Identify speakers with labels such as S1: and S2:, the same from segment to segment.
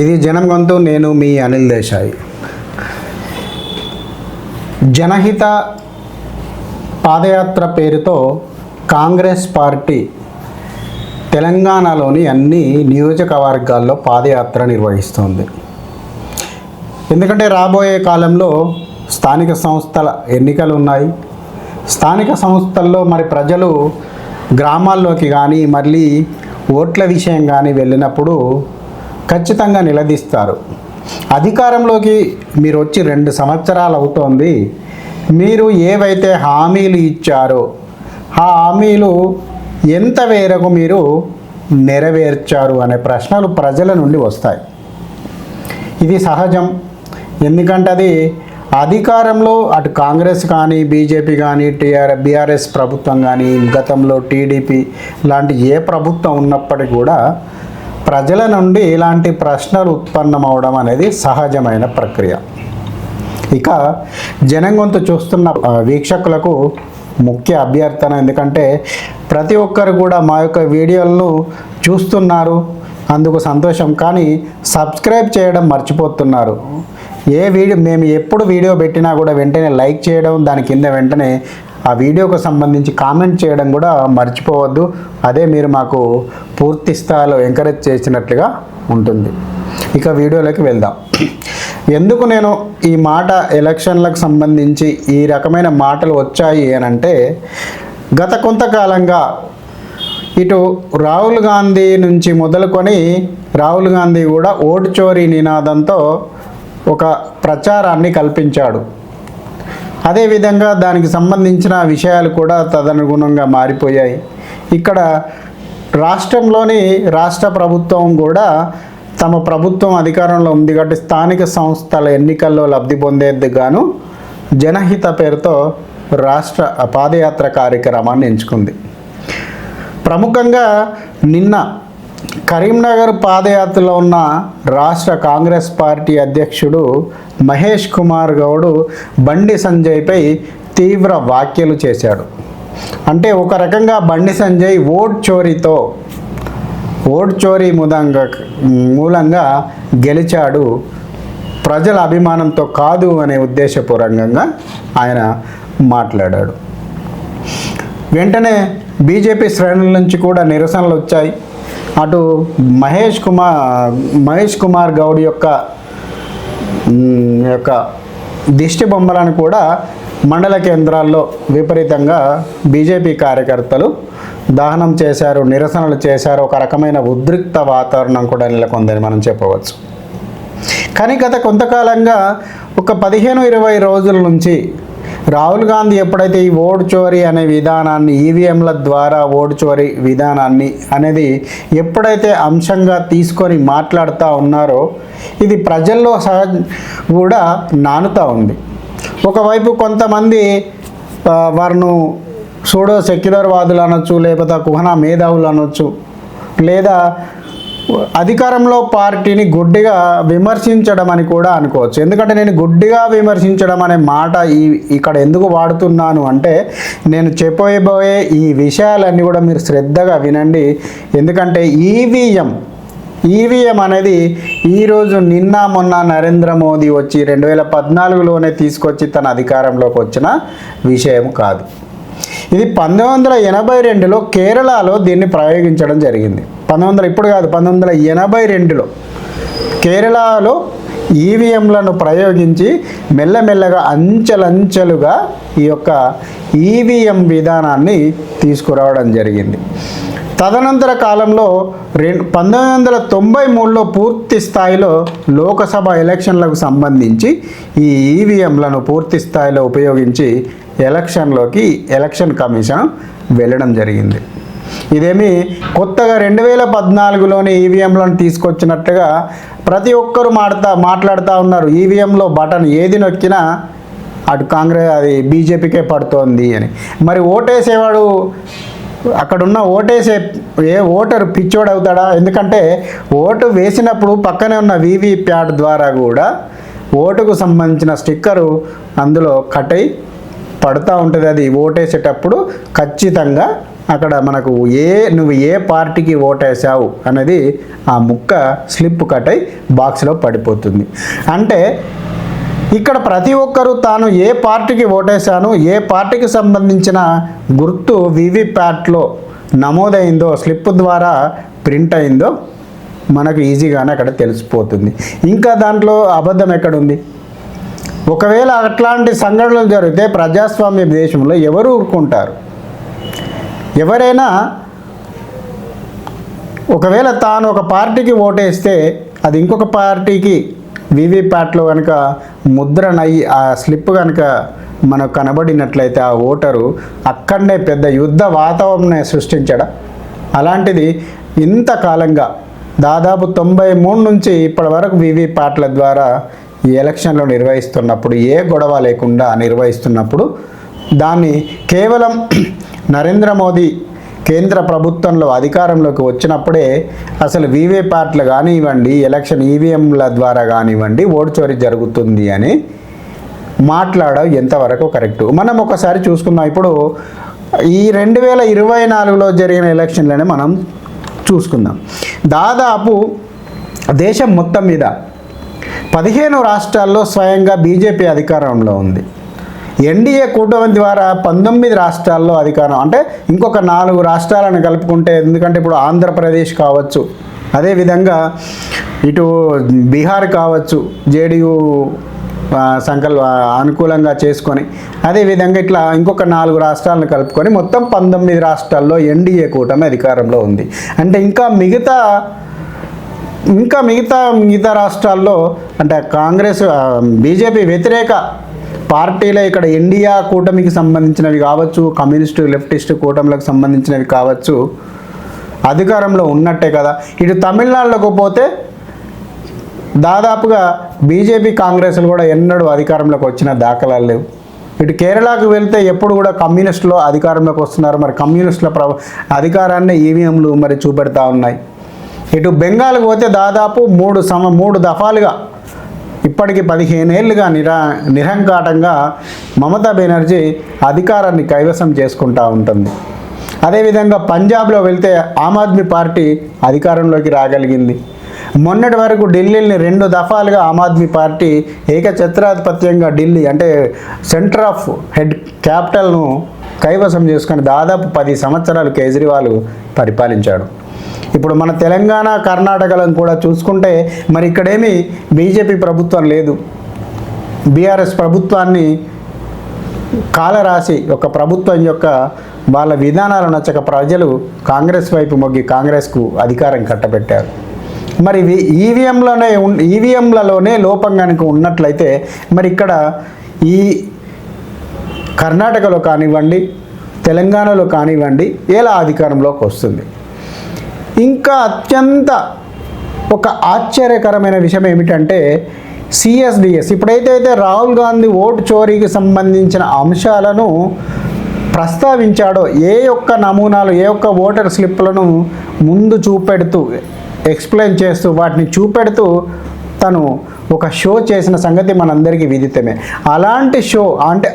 S1: ఇది జనం గొంతు. నేను మీ అనిల్ దేశాయ్. జనహిత పాదయాత్ర పేరుతో కాంగ్రెస్ పార్టీ తెలంగాణలోని అన్ని నియోజకవర్గాల్లో పాదయాత్ర నిర్వహిస్తుంది. ఎందుకంటే రాబోయే కాలంలో స్థానిక సంస్థల ఎన్నికలు ఉన్నాయి. స్థానిక సంస్థల్లో మరి ప్రజలు గ్రామాల్లోకి కానీ మళ్ళీ ఓట్ల విషయం కానీ వెళ్ళినప్పుడు ఖచ్చితంగా నిలదీస్తారు. అధికారంలోకి మీరు వచ్చి 2 సంవత్సరాలు అవుతోంది. మీరు ఏవైతే హామీలు ఇచ్చారో ఆ హామీలు ఎంత మేరకు మీరు నెరవేర్చారు అనే ప్రశ్నలు ప్రజల నుండి వస్తాయి. ఇది సహజం. ఎందుకంటే అది అధికారంలో అటు కాంగ్రెస్ కానీ బీజేపీ కానీ బీఆర్ఎస్ ప్రభుత్వం కానీ గతంలో టీడీపీ లాంటి ఏ ప్రభుత్వం ఉన్నప్పటికీ కూడా ప్రజల నుండి ఇలాంటి ప్రశ్నలు ఉత్పన్నమవడం అనేది సహజమైన ప్రక్రియ. ఇక జనం గొంతు చూస్తున్న వీక్షకులకు ముఖ్య అభ్యర్థన, ఎందుకంటే ప్రతి ఒక్కరు కూడా మా యొక్క వీడియోలను చూస్తున్నారు, అందుకు సంతోషం. కానీ సబ్స్క్రైబ్ చేయడం మర్చిపోతున్నారు. మేము ఎప్పుడు వీడియో పెట్టినా కూడా వెంటనే లైక్ చేయడం, దాని కింద వెంటనే ఆ వీడియోకు సంబంధించి కామెంట్ చేయడం కూడా మర్చిపోవద్దు. అదే మీరు మాకు పూర్తి స్థాయిలో ఎంకరేజ్ చేసినట్లుగా ఉంటుంది. ఇక వీడియోలోకి వెళ్దాం. ఎందుకు నేను ఈ మాట ఎలక్షన్లకు సంబంధించి ఈ రకమైన మాటలు వచ్చాయి అనంటే, గత కొంతకాలంగా ఇటు రాహుల్ గాంధీ నుంచి మొదలుకొని రాహుల్ గాంధీ కూడా ఓటు చోరీ నినాదంతో ఒక ప్రచారాన్ని కల్పించాడు. అదేవిధంగా దానికి సంబంధించిన విషయాలు కూడా తదనుగుణంగా మారిపోయాయి. ఇక్కడ రాష్ట్ర ప్రభుత్వం కూడా తమ ప్రభుత్వం అధికారంలో ఉంది కాబట్టి స్థానిక సంస్థల ఎన్నికల్లో లబ్ధి పొందేందుకు గాను జనహిత పేరుతో రాష్ట్ర పాదయాత్ర కార్యక్రమాన్ని ఎంచుకుంది. ప్రముఖంగా నిన్న కరీంనగర్ పాదయాత్రలో ఉన్న రాష్ట్ర కాంగ్రెస్ పార్టీ అధ్యక్షుడు మహేష్ కుమార్ గౌడ్ బండి సంజయ్పై తీవ్ర వ్యాఖ్యలు చేశాడు. అంటే ఒక రకంగా బండి సంజయ్ ఓట్ చోరీ మూలంగా గెలిచాడు, ప్రజల అభిమానంతో కాదు అనే ఉద్దేశపూర్వకంగా ఆయన మాట్లాడాడు. వెంటనే బీజేపీ శ్రేణుల నుంచి కూడా నిరసనలు వచ్చాయి. అటు మహేష్ కుమార్ గౌడ్ యొక్క దిష్టి బొమ్మలను కూడా మండల కేంద్రాల్లో విపరీతంగా బీజేపీ కార్యకర్తలు దహనం చేశారు, నిరసనలు చేశారు. ఒక రకమైన ఉద్రిక్త వాతావరణం కూడా నెలకొందని మనం చెప్పవచ్చు. కానీ గత కొంతకాలంగా ఒక 15-20 రోజుల నుంచి రాహుల్ గాంధీ ఎప్పుడైతే ఈ ఓటు చోరీ అనే విధానాన్ని, ఈవీఎంల ద్వారా ఓటు చోరీ విధానాన్ని అనేది ఎప్పుడైతే అంశంగా తీసుకొని మాట్లాడుతూ ఉన్నారో ఇది ప్రజల్లో కూడా నానుతూ ఉంది. ఒకవైపు కొంతమంది వారిను సూడో సెక్యులర్ వాదులు అనొచ్చు, లేకపోతే కుహనా మేధావులు అనొచ్చు, లేదా అధికారంలో పార్టీని గుడ్డిగా విమర్శించడం అని కూడా అనుకోవచ్చు. ఎందుకంటే నేను గుడ్డిగా విమర్శించడం అనే మాట ఇక్కడ ఎందుకు వాడుతున్నాను అంటే, నేను చెప్పబోయే ఈ విషయాలన్నీ కూడా మీరు శ్రద్ధగా వినండి. ఎందుకంటే ఈవీఎం అనేది ఈరోజు నిన్న మొన్న నరేంద్ర మోదీ వచ్చి 2014లోనే తీసుకొచ్చి తన అధికారంలోకి వచ్చిన విషయం కాదు. ఇది 1982లో కేరళలో దీన్ని ప్రయోగించడం జరిగింది. 1982లో కేరళలో ఈవీఎంలను ప్రయోగించి మెల్లమెల్లగా అంచెలంచెలుగా ఈ యొక్క ఈవీఎం విధానాన్ని తీసుకురావడం జరిగింది. తదనంతర కాలంలో 1993లో పూర్తి స్థాయిలో లోకసభ ఎలక్షన్లకు సంబంధించి ఈ ఈవీఎంలను పూర్తి స్థాయిలో ఉపయోగించి ఎలక్షన్ కమిషన్ వెళ్ళడం జరిగింది. ఇదేమి కొత్తగా 2014లోనే ఈవీఎంలను తీసుకొచ్చినట్టుగా ప్రతి ఒక్కరూ మాట్లాడుతూ ఉన్నారు. ఈవీఎంలో బటన్ ఏది నొక్కినా అటు కాంగ్రెస్ అది బీజేపీకే పడుతోంది అని. మరి ఓటేసేవాడు అక్కడున్న ఓటరు పిచ్చోడు అవుతాడా? ఎందుకంటే ఓటు వేసినప్పుడు పక్కనే ఉన్న వీవీప్యాట్ ద్వారా కూడా ఓటుకు సంబంధించిన స్టిక్కరు అందులో కట్ అయి పడుతూ ఉంటుంది. అది ఓటేసేటప్పుడు ఖచ్చితంగా అక్కడ మనకు నువ్వు ఏ పార్టీకి ఓటేసావు అనేది ఆ ముక్క స్లిప్ కట్ అయి బాక్స్లో పడిపోతుంది. అంటే ఇక్కడ ప్రతి ఒక్కరూ తాను ఏ పార్టీకి ఓటేశాను, ఏ పార్టీకి సంబంధించిన గుర్తు వీవీప్యాట్లో నమోదైందో, స్లిప్ ద్వారా ప్రింట్ అయిందో మనకు ఈజీగానే అక్కడ తెలిసిపోతుంది. ఇంకా దాంట్లో అబద్ధం ఎక్కడుంది? ఒకవేళ అట్లాంటి సంఘటనలు జరిగితే ప్రజాస్వామ్య దేశంలో ఎవరు ఊరుకుంటారు? ఎవరైనా ఒకవేళ తాను ఒక పార్టీకి ఓటేస్తే అది ఇంకొక పార్టీకి వీవీప్యాట్లో కనుక ముద్రణయ్యి ఆ స్లిప్ కనుక మనకు కనబడినట్లయితే ఆ ఓటరు అక్కడనే పెద్ద యుద్ధ వాతావరణాన్ని సృష్టించడా? అలాంటిది ఇంతకాలంగా దాదాపు 93 నుంచి ఇప్పటి వరకు వీవీప్యాట్ల ద్వారా ఈ ఎలక్షన్లు నిర్వహిస్తున్నప్పుడు, ఏ గొడవ లేకుండా నిర్వహిస్తున్నప్పుడు దాన్ని కేవలం నరేంద్ర మోదీ కేంద్ర ప్రభుత్వంలో అధికారంలోకి వచ్చినప్పుడే అసలు వీవీప్యాట్లు కానివ్వండి, ఎలక్షన్ ఈవీఎంల ద్వారా కానివ్వండి ఓటు చోరీ జరుగుతుంది అని మాట్లాడడం ఎంతవరకు కరెక్టు? మనం ఒకసారి చూసుకుందాం. ఇప్పుడు ఈ 2024లో జరిగిన ఎలక్షన్లనే మనం చూసుకుందాం. దాదాపు దేశం మొత్తం మీద 15 రాష్ట్రాల్లో స్వయంగా బీజేపీ అధికారంలో ఉంది. ఎన్డీఏ కూటమి ద్వారా 19 రాష్ట్రాల్లో అధికారం, అంటే ఇంకొక 4 రాష్ట్రాలను కలుపుకుంటే, ఎందుకంటే ఇప్పుడు ఆంధ్రప్రదేశ్ కావచ్చు, అదేవిధంగా ఇటు బీహార్ కావచ్చు, జేడీయూ అనుకూలంగా చేసుకొని, అదేవిధంగా ఇట్లా ఇంకొక 4 రాష్ట్రాలను కలుపుకొని మొత్తం 19 రాష్ట్రాల్లో ఎన్డీఏ కూటమి అధికారంలో ఉంది. అంటే ఇంకా మిగతా రాష్ట్రాల్లో అంటే కాంగ్రెస్ బీజేపీ వ్యతిరేక పార్టీలే ఇక్కడ ఇండియా కూటమికి సంబంధించినవి కావచ్చు, కమ్యూనిస్టు లెఫ్టిస్టు కూటమిలకు సంబంధించినవి కావచ్చు, అధికారంలో ఉన్నట్టే కదా. ఇటు తమిళనాడులోకి పోతే దాదాపుగా బీజేపీ కాంగ్రెస్లు కూడా ఎన్నడూ అధికారంలోకి వచ్చిన దాఖలాలు లేవు. ఇటు కేరళకు వెళ్తే ఎప్పుడు కూడా కమ్యూనిస్టులు అధికారంలోకి వస్తున్నారు. మరి కమ్యూనిస్టుల అధికారాన్ని ఈవీఎంలు మరి చూపెడతా ఉన్నాయి. ఇటు బెంగాల్కి పోతే దాదాపు 3 దఫాలుగా ఇప్పటికి 15 ఏళ్ళుగా నిరంకాటంగా మమతా బెనర్జీ అధికారాన్ని కైవసం చేసుకుంటూ ఉంటుంది. అదేవిధంగా పంజాబ్లో వెళ్తే ఆమ్ ఆద్మీ పార్టీ అధికారంలోకి రాగలిగింది. మొన్నటి వరకు ఢిల్లీని 2 దఫాలుగా ఆమ్ ఆద్మీ పార్టీ ఏకఛత్రాధిపత్యంగా ఢిల్లీ అంటే సెంటర్ ఆఫ్ హెడ్ క్యాపిటల్ను కైవసం చేసుకొని దాదాపు 10 సంవత్సరాలు కేజ్రీవాల్ పరిపాలించాడు. ఇప్పుడు మన తెలంగాణ, కర్ణాటకలను కూడా చూసుకుంటే మరి ఇక్కడేమీ బీజేపీ ప్రభుత్వం లేదు. బీఆర్ఎస్ ప్రభుత్వాన్ని కాలరాసి ఒక ప్రభుత్వం యొక్క వాళ్ళ విధానాలు నచ్చక ప్రజలు కాంగ్రెస్ వైపు మొగ్గి కాంగ్రెస్కు అధికారం కట్టబెట్టారు. మరి ఈవీఎంలలోనే లోపం కనుక ఉన్నట్లయితే మరి ఇక్కడ ఈ కర్ణాటకలో కానివ్వండి, తెలంగాణలో కానివ్వండి ఎలా అధికారంలోకి వస్తుంది? ఇంకా అత్యంత ఒక ఆశ్చర్యకరమైన విషయం ఏమిటంటే సిఎస్డిఎస్ ఇప్పుడైతే రాహుల్ గాంధీ ఓటు చోరీకి సంబంధించిన అంశాలను ప్రస్తావించాడో, ఏ ఒక్క నమూనాలు, ఏ ఒక్క ఓటర్ స్లిప్లను ముందు చూపెడుతూ ఎక్స్ప్లెయిన్ చేస్తూ వాటిని చూపెడుతూ తను ఒక షో చేసిన సంగతి మనందరికీ విదితమే. అలాంటి షో అంటే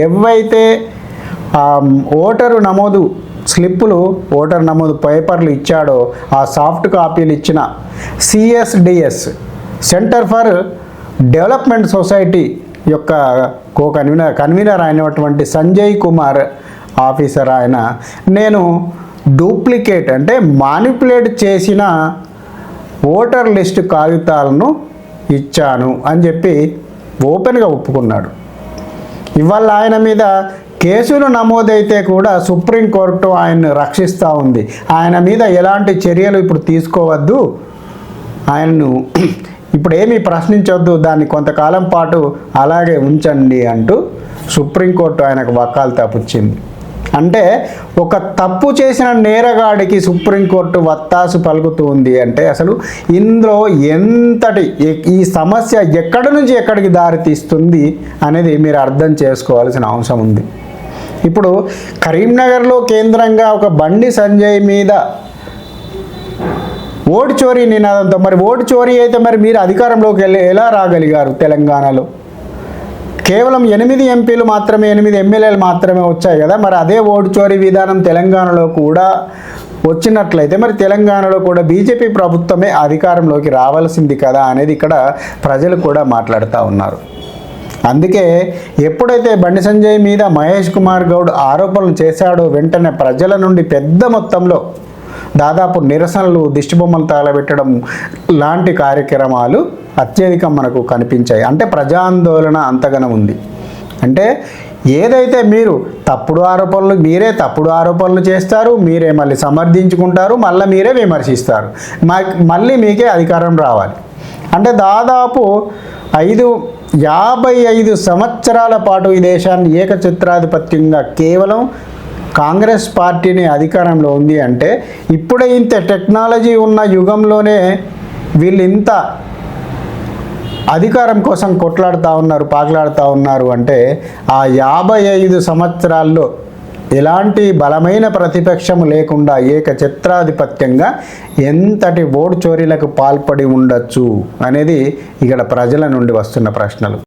S1: ఏవైతే ఓటరు నమోదు స్లిప్పులు, ఓటర్ నమోదు పేపర్లు ఇచ్చాడో ఆ సాఫ్ట్ కాపీలు ఇచ్చిన CSDS centre for development society యొక్క కన్వీనర్ అయినటువంటి సంజయ్ కుమార్ ఆఫీసర్ ఆయన, నేను డూప్లికేట్ అంటే మానిపులేట్ చేసిన ఓటర్ లిస్ట్ కాగితాలను ఇచ్చాను అని చెప్పి ఓపెన్గా ఒప్పుకున్నాడు. ఇవాళ ఆయన మీద కేసులు నమోదైతే కూడా సుప్రీంకోర్టు ఆయన్ని రక్షిస్తూ ఉంది. ఆయన మీద ఎలాంటి చర్యలు ఇప్పుడు తీసుకోవద్దు, ఆయన్ను ఇప్పుడు ఏమీ ప్రశ్నించవద్దు, దాన్ని కొంతకాలం పాటు అలాగే ఉంచండి అంటూ సుప్రీంకోర్టు ఆయనకు వకాల్తా పుచ్చింది. అంటే ఒక తప్పు చేసిన నేరగాడికి సుప్రీంకోర్టు వత్తాసు పలుకుతుంది అంటే అసలు ఇందులో ఈ సమస్య ఎక్కడి నుంచి ఎక్కడికి దారి తీస్తుంది అనేది మీరు అర్థం చేసుకోవాల్సిన అవసరం ఉంది. ఇప్పుడు కరీంనగర్లో కేంద్రంగా ఒక బండి సంజయ్ మీద ఓటు చోరీ నినాదంతో, మరి ఓటు చోరీ అయితే మరి మీరు అధికారంలోకి ఎలా రాగలిగారు తెలంగాణలో? కేవలం 8 ఎంపీలు మాత్రమే, 8 ఎమ్మెల్యేలు మాత్రమే వచ్చాయి కదా. మరి అదే ఓటు చోరీ విధానం తెలంగాణలో కూడా వచ్చినట్లయితే మరి తెలంగాణలో కూడా బీజేపీ ప్రభుత్వమే అధికారంలోకి రావాల్సింది కదా అనేది ఇక్కడ ప్రజలు కూడా మాట్లాడుతూ ఉన్నారు. అందుకే ఎప్పుడైతే బండి సంజయ్ మీద మహేష్ కుమార్ గౌడ్ ఆరోపణలు చేశాడో వెంటనే ప్రజల నుండి పెద్ద మొత్తంలో దాదాపు నిరసనలు, దిష్టిబొమ్మలు తగలబెట్టడం లాంటి కార్యక్రమాలు అత్యధికం మనకు కనిపించాయి. అంటే ప్రజాందోళన అంతగానం ఉంది. అంటే ఏదైతే మీరు మీరే తప్పుడు ఆరోపణలు చేస్తారు, మీరే మళ్ళీ సమర్థించుకుంటారు, మళ్ళీ మీరే విమర్శిస్తారు, మళ్ళీ మీకే అధికారం రావాలి. అంటే దాదాపు 55 సంవత్సరాల పాటు ఈ దేశాన్ని ఏకఛత్రాధిపత్యంగా కేవలం కాంగ్రెస్ పార్టీని అధికారంలో ఉంది. అంటే ఇప్పుడే ఇంత టెక్నాలజీ ఉన్న యుగంలోనే వీళ్ళు ఇంత అధికారం కోసం కొట్లాడుతూ ఉన్నారు, పాకులాడుతూ ఉన్నారు. అంటే ఆ 55 సంవత్సరాల్లో ఎలాంటి బలమైన ప్రతిపక్షం లేకుండా ఏకఛత్రాధిపత్యంగా ఎంతటి ఓటు చోరీలకు పాల్పడి ఉండొచ్చు అనేది ఇక్కడ ప్రజల నుండి వస్తున్న ప్రశ్నలు.